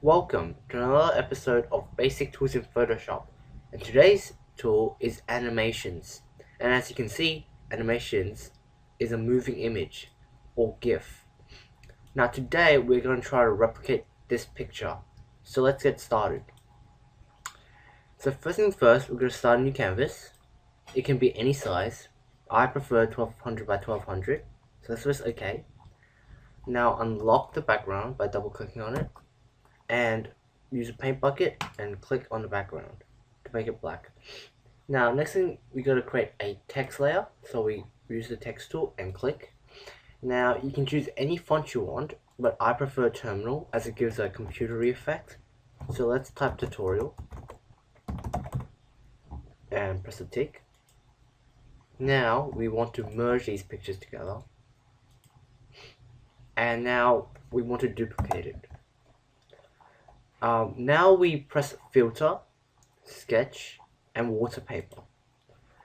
Welcome to another episode of Basic Tools in Photoshop, and today's tool is animations. And as you can see, animations is a moving image or GIF. Now today we're going to try to replicate this picture. So let's get started. So first things first, we're going to start a new canvas. It can be any size. I prefer 1200 by 1200. So let's press OK. Now unlock the background by double clicking on it, and use a paint bucket and click on the background to make it black. Now next thing, we got to create a text layer, so we use the text tool and click. Now you can choose any font you want, but I prefer Terminal as it gives a computery effect. So let's type tutorial and press the tick. Now we want to merge these pictures together, and now we want to duplicate it. Now we press filter, sketch, and waterpaper.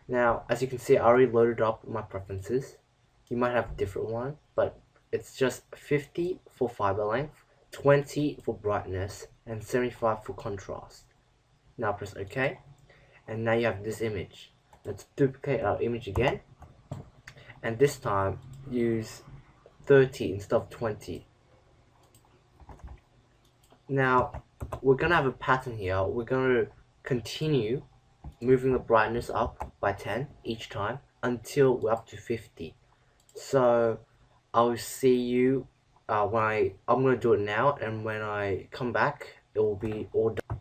Now, as you can see, I already loaded up my preferences. You might have a different one, but it's just 50 for fiber length, 20 for brightness, and 75 for contrast. Now press OK, and now you have this image. Let's duplicate our image again, and this time use 30 instead of 20. Now, we're going to have a pattern here. We're going to continue moving the brightness up by 10 each time until we're up to 50. So I'll see you when I'm going to do it now, and when I come back it will be all done.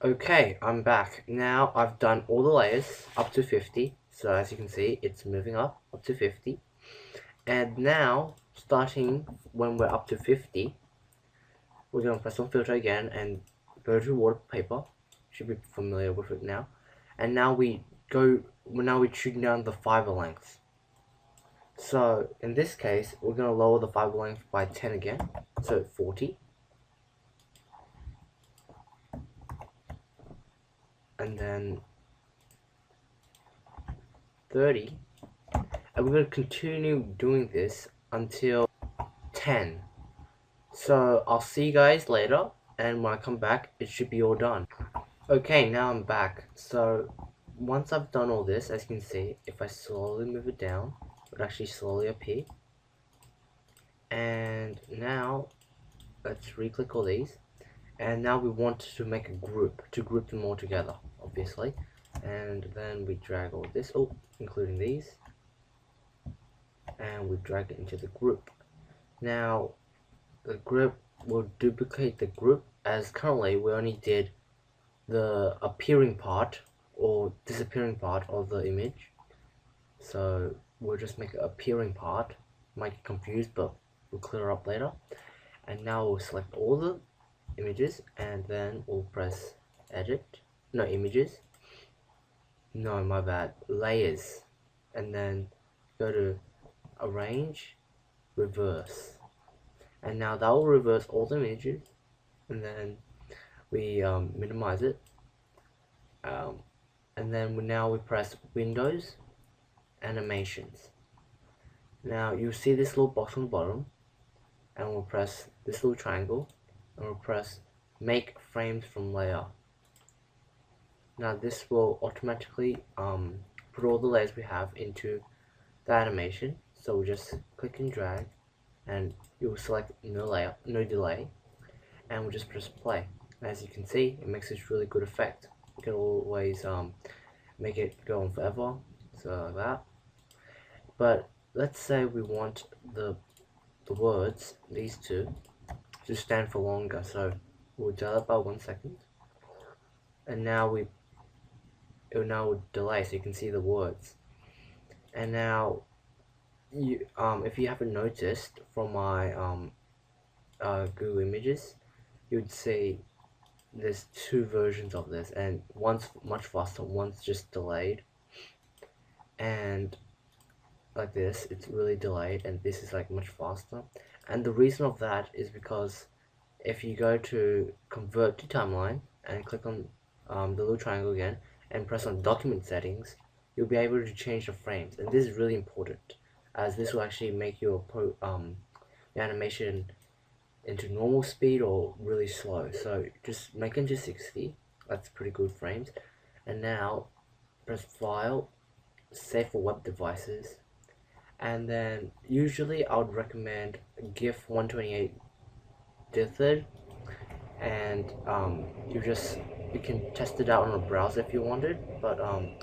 Okay, I'm back. Now I've done all the layers up to 50. So as you can see, it's moving up to 50. And now, starting when we're up to 50, we're going to press on filter again and go to waterpaper. Should be familiar with it now. And now we're shooting down the fiber length. So in this case, we're going to lower the fiber length by 10 again, so 40. And then 30. And we're going to continue doing this until 10. So I'll see you guys later, and when I come back, it should be all done. Okay, now I'm back. So once I've done all this, as you can see, if I slowly move it down, it would actually slowly appear. And now let's re-click all these, and now we want to make a group to group them all together, obviously. And then we drag all this, including these, and we drag it into the group. Now the group will duplicate the group, as currently we only did the appearing part or disappearing part of the image. So we'll just make an appearing part. Might get confused, but we'll clear up later. And now we'll select all the images, and then we'll press edit. No, images. No, my bad. Layers. And then go to arrange, reverse. And now that will reverse all the images. And then we minimize it. And then now we press Windows, Animations. Now you see this little box on the bottom, and we'll press this little triangle, and we'll press Make Frames from Layer. Now this will automatically put all the layers we have into the animation. So we'll just click and drag, and you'll select no layer, no delay, and we'll just press play. And as you can see, it makes this really good effect. You can always make it go on forever, so like that. But let's say we want the words, these two, to stand for longer, so we'll delay it by 1 second, and now it will now delay, so you can see the words. And now you if you haven't noticed from my Google Images, you'd see there's two versions of this, and one's much faster, one's just delayed. And like this, it's really delayed, and this is like much faster. And the reason of that is because if you go to convert to timeline and click on the little triangle again and press on document settings, you'll be able to change the frames. And this is really important, as this will actually make your animation into normal speed or really slow. So just make it to 60. That's pretty good frames. And now press File, Save for web devices. And then usually I would recommend GIF 128 Dithid, and you can test it out on a browser if you wanted, but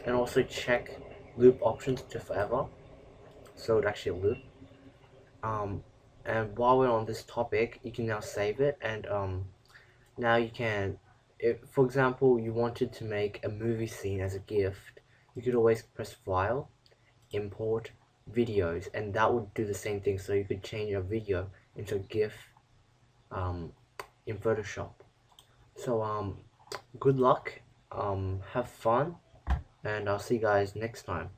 and also check loop options to forever, so it actually loop. um and while we're on this topic, you can now save it, and now you can, if for example you wanted to make a movie scene as a gift, you could always press File, Import Videos, and that would do the same thing. So you could change a video into a GIF um, in Photoshop. So good luck, have fun, and I'll see you guys next time.